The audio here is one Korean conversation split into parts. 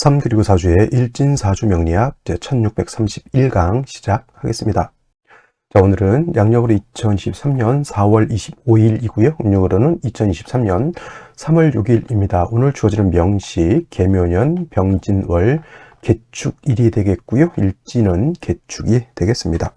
3 그리고 4주의 일진사주 명리학 제1631강 시작하겠습니다. 자, 오늘은 양력으로 2023년 4월 25일이고요. 음력으로는 2023년 3월 6일입니다. 오늘 주어지는 명시, 계묘년, 병진월, 개축일이 되겠고요. 일진은 개축이 되겠습니다.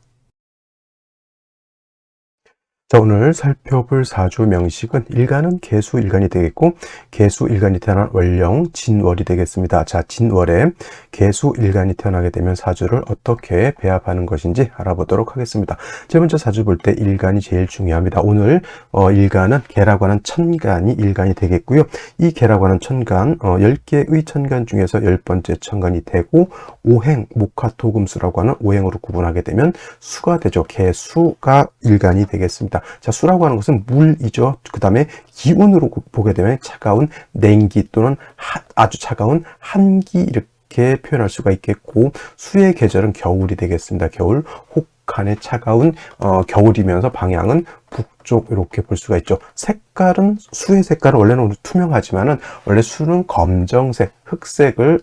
자, 오늘 살펴볼 사주 명식은 일간은 개수일간이 되겠고 개수일간이 태어난 월령 진월이 되겠습니다. 자, 진월에 개수일간이 태어나게 되면 사주를 어떻게 배합하는 것인지 알아보도록 하겠습니다. 제일 먼저 사주 볼 때 일간이 제일 중요합니다. 오늘 일간은 개라고 하는 천간이 일간이 되겠고요. 이 개라고 하는 천간 10개의 천간 중에서 10번째 천간이 되고 오행, 목화토금수라고 하는 오행으로 구분하게 되면 수가 되죠. 개수가 일간이 되겠습니다. 자, 수라고 하는 것은 물이죠. 그 다음에 기운으로 보게 되면 차가운 냉기 또는 아주 차가운 한기 이렇게 표현할 수가 있겠고, 수의 계절은 겨울이 되겠습니다. 겨울, 혹한의 차가운 겨울이면서 방향은 북쪽 이렇게 볼 수가 있죠. 색깔은 수의 색깔은 원래는 투명하지만은 원래 수는 검정색, 흑색을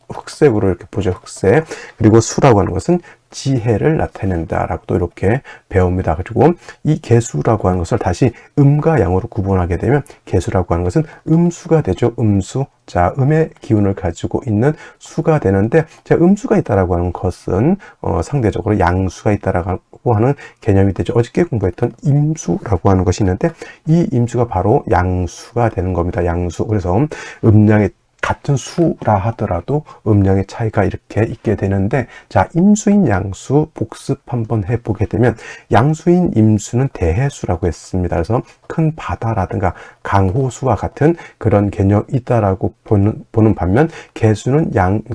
흑색으로 이렇게 보죠. 흑색. 그리고 수라고 하는 것은 지혜를 나타낸다라고 또 이렇게 배웁니다. 그리고 이 개수라고 하는 것을 다시 음과 양으로 구분하게 되면 개수라고 하는 것은 음수가 되죠. 음수. 자, 음의 기운을 가지고 있는 수가 되는데, 자, 음수가 있다라고 하는 것은 상대적으로 양수가 있다라고 하는 개념이 되죠. 어저께 공부했던 임수라고 하는 것이 있는데 이 임수가 바로 양수가 되는 겁니다. 양수. 그래서 음양의 같은 수라 하더라도 음량의 차이가 이렇게 있게 되는데, 자, 임수인 양수 복습 한번 해보게 되면 양수인 임수는 대해수라고 했습니다. 그래서 큰 바다라든가 강호수와 같은 그런 개념이다라고 보는 반면 개수는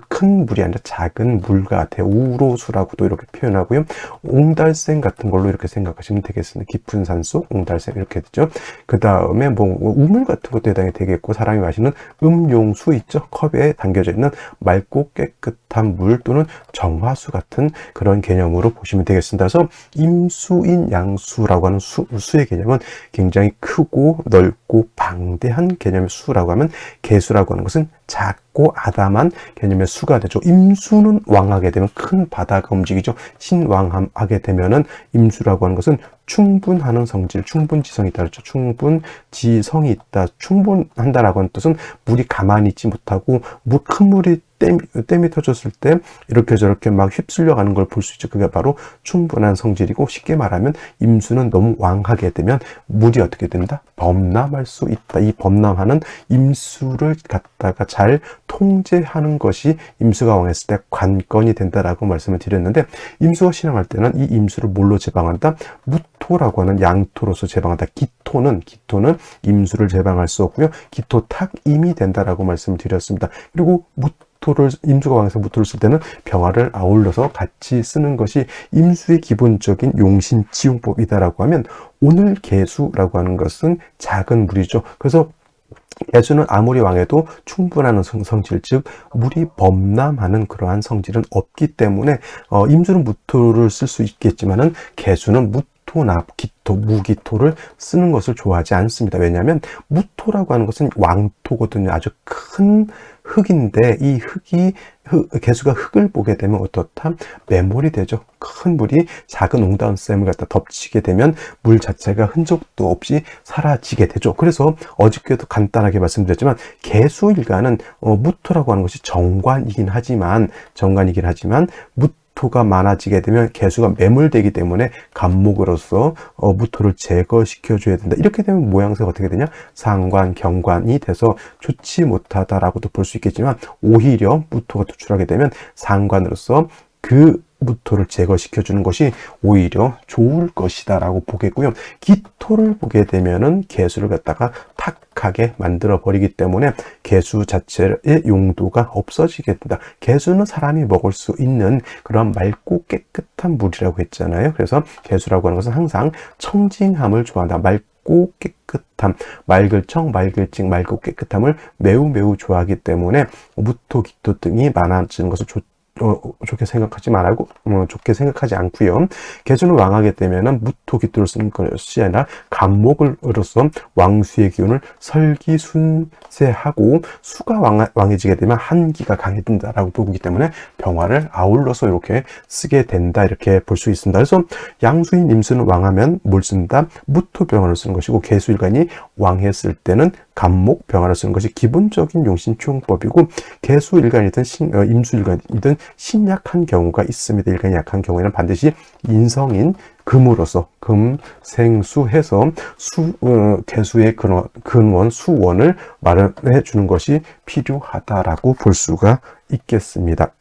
큰 물이 아니라 작은 물 같아요. 우로수라고도 이렇게 표현하고요. 옹달샘 같은 걸로 이렇게 생각하시면 되겠습니다. 깊은 산속 옹달샘 이렇게 되죠. 그 다음에 우물 같은 것도 해당이 되겠고, 사람이 마시는 음용수 있죠. 컵에 담겨져 있는 맑고 깨끗한 물 또는 정화수 같은 그런 개념으로 보시면 되겠습니다. 그래서 임수인 양수라고 하는 수의 개념은 굉장히 크고 넓고 방대한 개념의 수라고 하면, 개수라고 하는 것은 작고 아담한 개념의 수가 되죠. 임수는 왕하게 되면 큰 바다가 움직이죠. 신왕하게 되면은 임수라고 하는 것은 충분하는 성질, 충분지성이 있다. 그렇죠. 충분지성이 있다. 충분한다라고 하는 뜻은 물이 가만히 있지 못하고 큰 물이 댐이 터졌을 때 이렇게 저렇게 막 휩쓸려 가는 걸 볼 수 있죠. 그게 바로 충분한 성질이고, 쉽게 말하면 임수는 너무 왕하게 되면 물이 어떻게 된다? 범람할 수 있다. 이 범람하는 임수를 갖다가 잘 통제하는 것이 임수가 왕했을 때 관건이 된다라고 말씀을 드렸는데, 임수가 신앙할 때는 이 임수를 뭘로 제방한다? 무토라고 하는 양토로서 제방한다. 기토는 임수를 제방할 수 없고요. 기토탁임이 된다라고 말씀을 드렸습니다. 그리고 임수가 왕해서 무토를 쓸 때는 병화를 아울러서 같이 쓰는 것이 임수의 기본적인 용신지용법이다라고 하면, 오늘 개수라고 하는 것은 작은 물이죠. 그래서 개수는 아무리 왕해도 충분한 성질, 즉 물이 범람하는 그러한 성질은 없기 때문에 임수는 무토를 쓸 수 있겠지만은 개수는 무토나 기토, 무기토를 쓰는 것을 좋아하지 않습니다. 왜냐하면 무토라고 하는 것은 왕토거든요. 아주 큰 흙인데 이 개수가 흙을 보게 되면 어떻다? 매몰이 되죠. 큰 물이 작은 옹단샘을 갖다 덮치게 되면 물 자체가 흔적도 없이 사라지게 되죠. 그래서 어저께도 간단하게 말씀드렸지만 개수일간은 무토라고 하는 것이 정관이긴 하지만 무토가 많아지게 되면 개수가 매몰되기 때문에 간목으로서 무토를 제거시켜 줘야 된다. 이렇게 되면 모양새가 어떻게 되냐? 상관, 경관이 돼서 좋지 못하다라고도 볼 수 있겠지만, 오히려 무토가 도출하게 되면 상관으로서 그 무토를 제거시켜 주는 것이 오히려 좋을 것이다 라고 보겠고요. 기토를 보게 되면은 개수를 갖다가 탁하게 만들어 버리기 때문에 개수 자체의 용도가 없어지게 된다. 개수는 사람이 먹을 수 있는 그런 맑고 깨끗한 물이라고 했잖아요. 그래서 개수라고 하는 것은 항상 청징함을 좋아한다. 맑고 깨끗함, 맑을 청, 맑을 징, 맑고 깨끗함을 매우 좋아하기 때문에 무토, 기토 등이 많아지는 것을 좋게 생각하지 말고, 좋게 생각하지 않고요. 개수는 왕하게 되면은 무토기토를 쓰는 것이 아니라 간목으로서 왕수의 기운을 설기순세하고 수가 왕해지게 되면 한기가 강해진다라고 보기 때문에 병화를 아울러서 이렇게 쓰게 된다, 이렇게 볼 수 있습니다. 그래서 양수인 임수는 왕하면 뭘 쓴다? 무토병화를 쓰는 것이고, 개수일간이 왕했을 때는 간목 병화를 쓰는 것이 기본적인 용신충법이고, 개수일간이든 임수일간이든 신약한 경우가 있습니다. 일간이 약한 경우에는 반드시 인성인 금으로서 금생수해서 개수의 근원 수원을 마련해 주는 것이 필요하다라고 볼 수가 있겠습니다.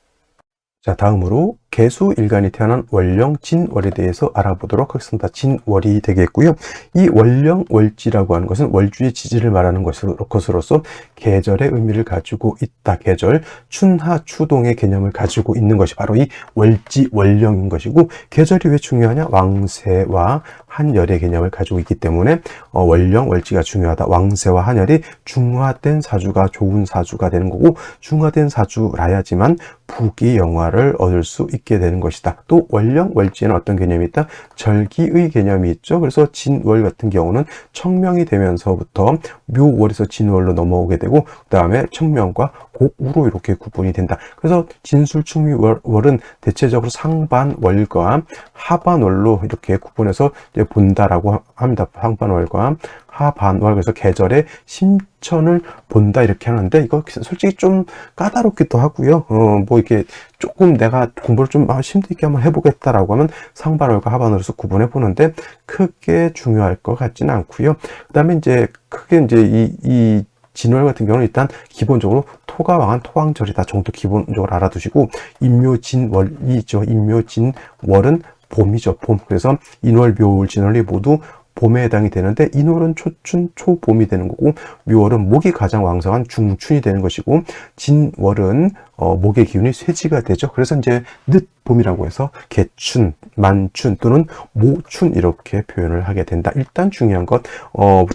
자, 다음으로 개수일간이 태어난 월령 진월에 대해서 알아보도록 하겠습니다. 진월이 되겠고요. 이 월령 월지라고 하는 것은 월주의 지지를 말하는 것으로서 계절의 의미를 가지고 있다. 계절, 춘하 추동의 개념을 가지고 있는 것이 바로 이 월지 월령인 것이고, 계절이 왜 중요하냐? 왕세와 한열의 개념을 가지고 있기 때문에 월령 월지가 중요하다. 왕세와 한열이 중화된 사주가 좋은 사주가 되는 거고, 중화된 사주라야지만 부귀영화를 얻을 수 있게 되는 것이다. 또 월령 월지에는 어떤 개념이 있다? 절기의 개념이 있죠. 그래서 진월 같은 경우는 청명이 되면서부터 묘월에서 진월로 넘어오게 되고, 그 다음에 청명과 고우로 이렇게 구분이 된다. 그래서 진술충미월은 대체적으로 상반월과 하반월로 이렇게 구분해서 이제 본다라고 합니다. 상반월과 하반월, 그래서 계절의 심천을 본다, 이렇게 하는데, 이거 솔직히 좀 까다롭기도 하고요. 뭐 이렇게 조금 내가 공부를 좀 힘들게 한번 해보겠다라고 하면 상반월과 하반월에서 구분해 보는데 크게 중요할 것 같지는 않고요. 그 다음에 이제 크게 이제 이 진월 같은 경우는 일단 기본적으로 토가 왕한 토왕절이다 정도 기본적으로 알아두시고, 인묘진월이죠. 인묘진월은 봄이죠. 봄. 그래서 인월, 묘월, 진월이 모두 봄에 해당이 되는데, 인월은 초춘, 초봄이 되는 거고, 묘월은 목이 가장 왕성한 중춘이 되는 것이고, 진월은 목의 기운이 쇠지가 되죠. 그래서 이제 늦봄이라고 해서 개춘, 만춘 또는 모춘 이렇게 표현을 하게 된다. 일단 중요한 것,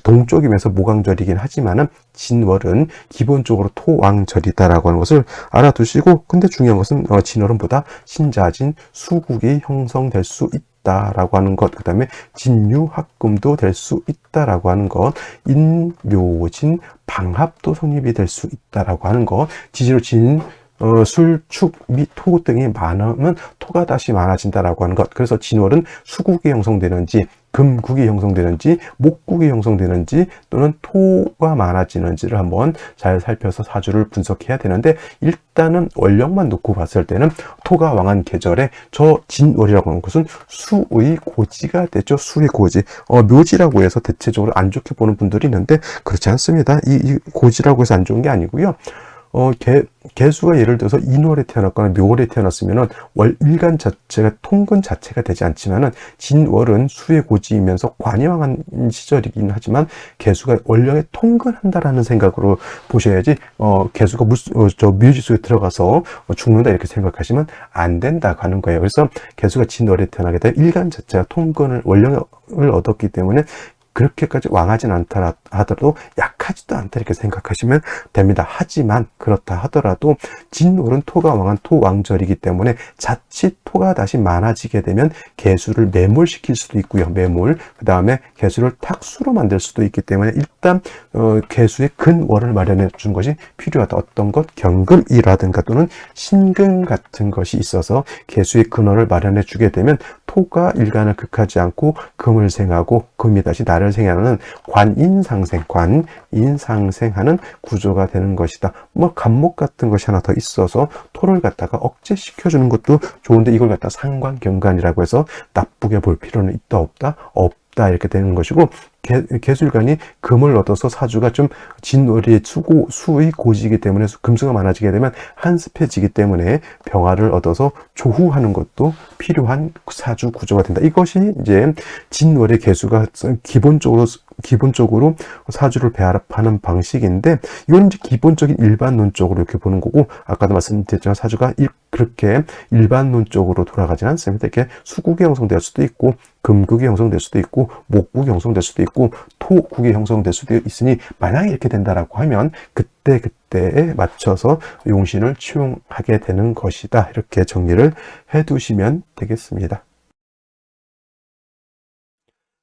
동쪽이면서 모강절이긴 하지만은 진월은 기본적으로 토왕절이다라고 하는 것을 알아두시고, 근데 중요한 것은 진월은 보다 신자진 수국이 형성될 수 있다라고 하는 것, 그 다음에 진유합금도 될 수 있다라고 하는 것, 인묘진 방합도 성립이 될 수 있다라고 하는 것, 지지로 술, 축, 미, 토 등이 많으면 토가 다시 많아진다라고 하는 것. 그래서 진월은 수국이 형성되는지, 금국이 형성되는지, 목국이 형성되는지, 또는 토가 많아지는지를 한번 잘 살펴서 사주를 분석해야 되는데, 일단은 월령만 놓고 봤을 때는 토가 왕한 계절에 저 진월이라고 하는 것은 수의 고지가 되죠. 수의 고지. 묘지라고 해서 대체적으로 안 좋게 보는 분들이 있는데 그렇지 않습니다. 이 고지라고 해서 안 좋은 게 아니고요. 개수가 예를 들어서 인월에 태어났거나 묘월에 태어났으면은 일간 자체가 통근 자체가 되지 않지만은, 진월은 수의 고지이면서 관이왕한 시절이긴 하지만 개수가 월령에 통근한다라는 생각으로 보셔야지, 개수가 묘지 속에 들어가서 죽는다 이렇게 생각하시면 안 된다고 하는 거예요. 그래서 개수가 진월에 태어나게 되면 일간 자체가 통근을 월령을 얻었기 때문에 그렇게까지 왕하진 않다 하더라도 약하지도 않다 이렇게 생각하시면 됩니다. 하지만 그렇다 하더라도 진월은 토가 왕한 토왕절이기 때문에 자칫 토가 다시 많아지게 되면 개수를 매몰시킬 수도 있고요. 매몰, 그 다음에 개수를 탁수로 만들 수도 있기 때문에 일단 개수의 근원을 마련해 주는 것이 필요하다. 어떤 것, 경금이라든가 또는 신금 같은 것이 있어서 개수의 근원을 마련해 주게 되면 토가 일간을 극하지 않고 금을 생하고 금이 다시 나를 생하는 관인상생하는 구조가 되는 것이다. 뭐 간목 같은 것이 하나 더 있어서 토를 갖다가 억제시켜주는 것도 좋은데, 이걸 갖다 상관경관이라고 해서 나쁘게 볼 필요는 있다 없다 이렇게 되는 것이고, 개수일간이 금을 얻어서 사주가 좀 진월이 수의 고지이기 때문에 금수가 많아지게 되면 한습해지기 때문에 병화를 얻어서 조후하는 것도 필요한 사주 구조가 된다. 이것이 이제 진월의 개수가 기본적으로 사주를 배합하는 방식인데, 이건 이제 기본적인 일반론적으로 이렇게 보는 거고, 아까도 말씀드렸지만 사주가 그렇게 일반론적으로 돌아가지는 않습니다. 이렇게 수국이 형성될 수도 있고, 금국이 형성될 수도 있고, 목국이 형성될 수도 있고, 갖고 토국이 형성될 수도 있으니 만약에 이렇게 된다라고 하면 그때에 맞춰서 용신을 취용하게 되는 것이다. 이렇게 정리를 해 두시면 되겠습니다.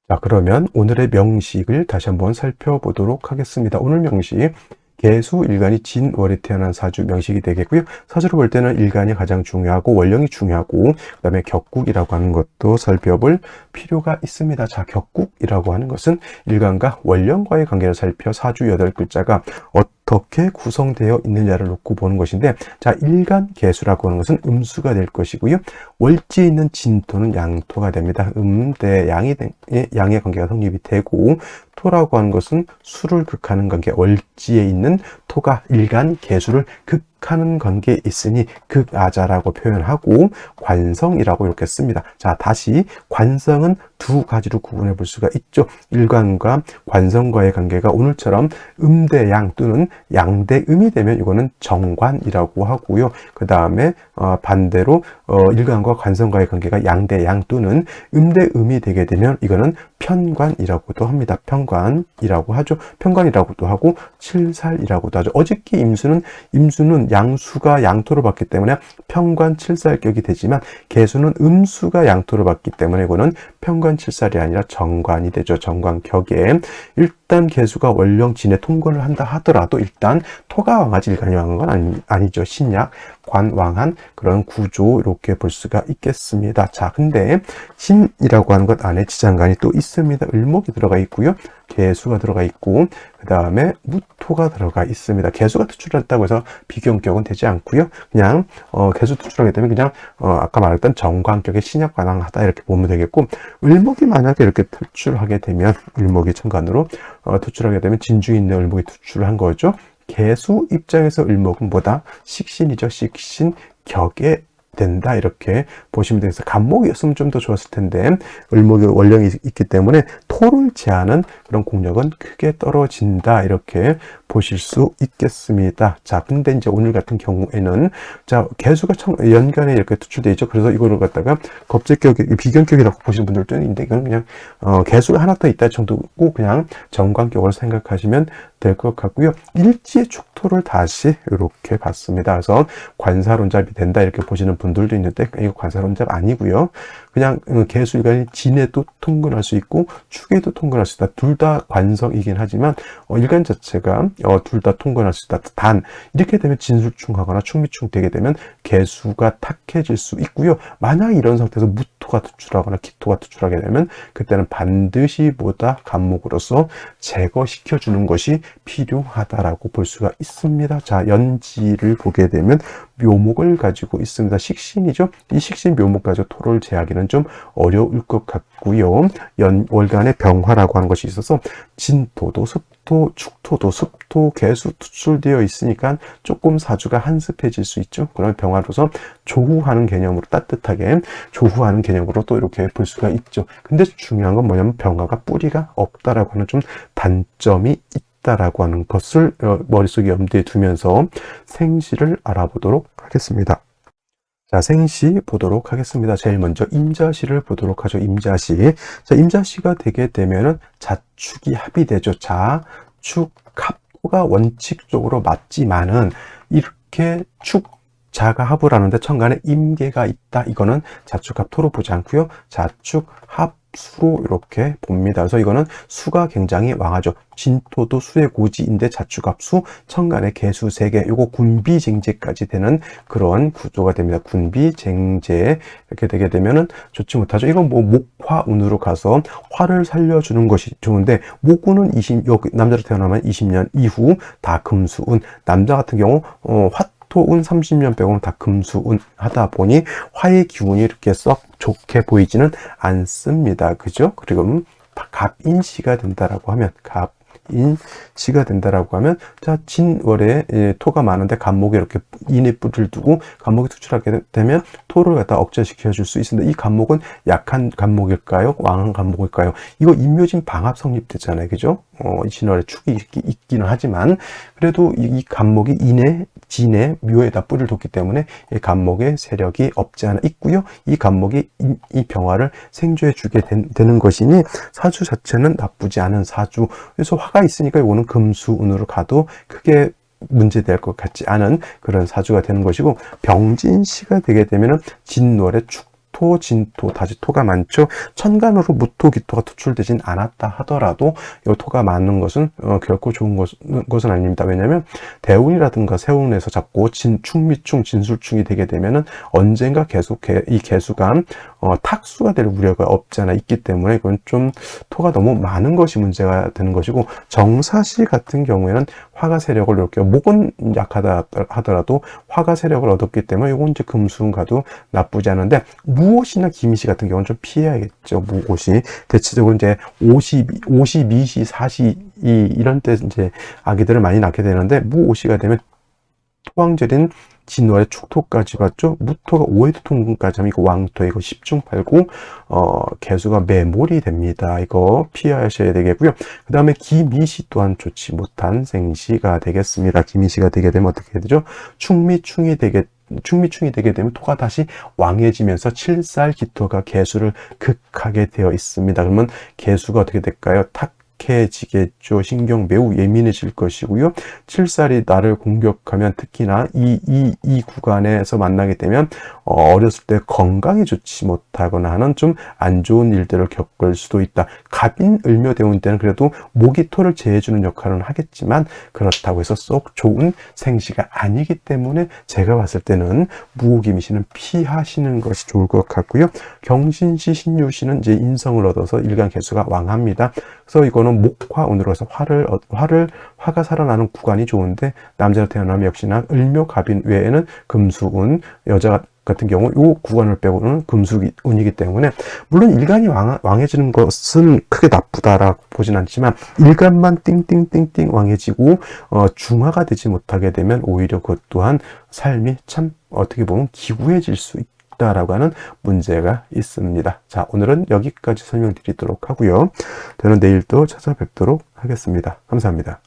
자, 그러면 오늘의 명식을 다시 한번 살펴보도록 하겠습니다. 오늘 명식, 개수 일간이 진월에 태어난 사주 명식이 되겠고요. 사주로 볼 때는 일간이 가장 중요하고 원령이 중요하고 그다음에 격국이라고 하는 것도 살펴볼 필요가 있습니다. 자, 격국이라고 하는 것은 일간과 원령과의 관계를 살펴 사주 8글자가 어떻게 구성되어 있느냐를 놓고 보는 것인데, 자, 일간 개수라고 하는 것은 음수가 될 것이고요. 월지에 있는 진토는 양토가 됩니다. 대 양의 관계가 성립이 되고, 토라고 하는 것은 수를 극하는 관계, 월지에 있는 토가 일간 개수를 극하는 관계에 있으니 극아자라고 표현하고, 관성이라고 이렇게 씁니다. 자, 다시 관성은 두 가지로 구분해 볼 수가 있죠. 일간과 관성과의 관계가 오늘처럼 음대양 또는 양대음이 되면 이거는 정관이라고 하고요. 그 다음에 반대로 일간과 관성과의 관계가 양대양 또는 음대음이 되게 되면 이거는 편관이라고도 합니다. 편관이라고 하죠. 편관이라고도 하고 칠살이라고도 하죠. 어저께 임수는 양수가 양토를 받기 때문에 편관 칠살격이 되지만 개수는 음수가 양토를 받기 때문에 이거는 편관 칠살이 아니라 정관이 되죠. 정관격에 일단 개수가 원령 진에 통근을 한다 하더라도 일단 토가 왕하지 일간이 왕한 건 아니죠. 신약 관왕한 그런 구조 이렇게 볼 수가 있겠습니다. 자, 근데 진이라고 하는 것 안에 지장간이 또 있습니다. 을목이 들어가 있고요. 개수가 들어가 있고 그 다음에 무토가 들어가 있습니다. 개수가 투출했다고 해서 비경격은 되지 않고요. 그냥 개수 투출하게 되면 그냥 아까 말했던 정관격의 신약관왕하다 이렇게 보면 되겠고, 을목이 만약에 이렇게 투출하게 되면 을목이 천간으로 투출하게 되면 진중에 있는 을목이 투출한 거죠. 개수 입장에서 을목은 뭐다? 식신이죠. 식신격에 된다 이렇게 보시면 되겠어요. 간목이었으면 좀 더 좋았을 텐데 을목이 원령이 있기 때문에 토를 제하는 그런 공력은 크게 떨어진다 이렇게 보실 수 있겠습니다. 자, 근데 이제 오늘 같은 경우에는 자, 개수가 연간에 이렇게 투출되어 있죠. 그래서 이거를 갖다가 겁재격이 비견격이라고 보시는 분들도 있는데 이건 그냥 개수가 하나 더 있다 정도고 그냥 정관격으로 생각하시면 될 것 같고요. 일지의 축토를 다시 이렇게 봤습니다. 그래서 관사론잡이 된다 이렇게 보시는 분들도 있는데 이거 관사론잡 아니고요. 그냥 개수일간이 진에도 통근할 수 있고 축에도 통근할 수 있다. 둘 다 관성이긴 하지만 일간 자체가 둘 다 통근할 수 있다. 단 이렇게 되면 진술충하거나 충미충 되게 되면 개수가 탁해질 수 있고요. 만약 이런 상태에서 무토가 투출하거나 기토가 투출하게 되면 그때는 반드시 뭐다 간목으로서 제거시켜주는 것이 필요하다라고 볼 수가 있습니다. 자, 연지를 보게 되면 묘목을 가지고 있습니다. 식신이죠. 이 식신 묘목 가지고 토를 제하기는 좀 어려울 것 같고요. 월간의 병화라고 하는 것이 있어서 진토도 습토, 축토도 습토, 개수 투출되어 있으니까 조금 사주가 한습해질 수 있죠. 그러면 병화로서 조후하는 개념으로 따뜻하게 조후하는 개념으로 또 이렇게 볼 수가 있죠. 근데 중요한 건 뭐냐면 병화가 뿌리가 없다라고 하는 좀 단점이 있다라고 하는 것을 머릿속에 염두에 두면서 생시를 알아보도록 하겠습니다. 자, 생시 보도록 하겠습니다. 제일 먼저 임자시를 보도록 하죠. 임자시. 자, 임자시가 되게 되면은 자축이 합이 되죠. 자축 합도가 원칙적으로 맞지만은 이렇게 자가 합을 하는데 천간에 임계가 있다. 이거는 자축합토로 보지 않고요. 자축합수로 이렇게 봅니다. 그래서 이거는 수가 굉장히 왕하죠. 진토도 수의 고지인데 자축합수, 천간에 개수 3개, 요거 군비쟁제까지 되는 그런 구조가 됩니다. 군비쟁제 이렇게 되게 되면은 좋지 못하죠. 이건 뭐 목화운으로 가서 화를 살려주는 것이 좋은데 목운은 남자로 태어나면 20년 이후 다 금수운, 남자 같은 경우 토운 30년 빼고는 다 금수운 하다 보니 화의 기운이 이렇게 썩 좋게 보이지는 않습니다. 그죠? 그리고 갑인시가 된다라고 하면 인시가 된다라고 하면, 자, 진월에 토가 많은데 간목에 이렇게 인의 뿔을 두고 간목이 투출하게 되면 토를 갖다 억제시켜 줄 수 있습니다. 이 간목은 약한 간목일까요? 왕한 간목일까요? 이거 인묘진 방합 성립되잖아요. 그죠? 이 진월에 축이 있기는 하지만, 그래도 이 간목이 인의, 진의, 묘에다 뿔을 뒀기 때문에 이 간목의 세력이 없지 않아 있고요. 이 간목이 이 병화를 생조해 주게 되는 것이니 사주 자체는 나쁘지 않은 사주. 그래서 화가 있으니까 이거는 금수운으로 가도 크게 문제될 것 같지 않은 그런 사주가 되는 것이고, 병진시가 되게 되면은 진월의 축토, 진토, 다지토가 많죠. 천간으로 무토, 기토가 투출되진 않았다 하더라도 이 토가 많은 것은 결코 좋은 것은 아닙니다. 왜냐하면 대운이라든가 세운에서 자꾸 충미충, 진술충이 되게 되면은 언젠가 계속 이 개수가 탁수가 될 우려가 없지 않아 있기 때문에 이건 좀 토가 너무 많은 것이 문제가 되는 것이고, 정사시 같은 경우에는 화가 세력을 이렇게, 목은 약하다 하더라도 화가 세력을 얻었기 때문에 이건 이제 금수운 가도 나쁘지 않은데, 무오시나 기미시 같은 경우는 좀 피해야겠죠. 무오시 대체적으로 이제 52시, 4시 이런 때 이제 아기들을 많이 낳게 되는데, 무오시가 되면 토왕절인 진월에 축토까지 봤죠. 무토가 오해도 통근까지 하면 이거 왕토, 이거 10중 8구 개수가 매몰이 됩니다. 이거 피하셔야 되겠고요. 그 다음에 기미시 또한 좋지 못한 생시가 되겠습니다. 기미시가 되게 되면 어떻게 되죠? 충미충이 되게 되면 토가 다시 왕해지면서 칠살 기토가 개수를 극하게 되어 있습니다. 그러면 개수가 어떻게 될까요? 해지겠죠. 신경 매우 예민해질 것이고요. 칠살이 나를 공격하면 특히나 이 구간에서 만나게 되면 어렸을 때 건강이 좋지 못하거나 하는 좀 안 좋은 일들을 겪을 수도 있다. 갑인 을묘대운 때는 그래도 목이 토를 제해주는 역할은 하겠지만 그렇다고 해서 썩 좋은 생시가 아니기 때문에 제가 봤을 때는 무오기미시는 피하시는 것이 좋을 것 같고요. 경신시, 신유시는 이제 인성을 얻어서 일간 개수가 왕합니다. 그래서 이거는 목화운으로 해서 화가 살아나는 구간이 좋은데, 남자로 태어나면 역시나 을묘, 갑인 외에는 금수운, 여자 같은 경우 이 구간을 빼고는 금수운이기 때문에, 물론 일간이 왕해지는 것은 크게 나쁘다라고 보진 않지만 일간만 띵띵띵띵 왕해지고 중화가 되지 못하게 되면 오히려 그것 또한 삶이 참 어떻게 보면 기구해질 수 있다라고 하는 문제가 있습니다. 자, 오늘은 여기까지 설명드리도록 하고요. 저는 내일 또 찾아뵙도록 하겠습니다. 감사합니다.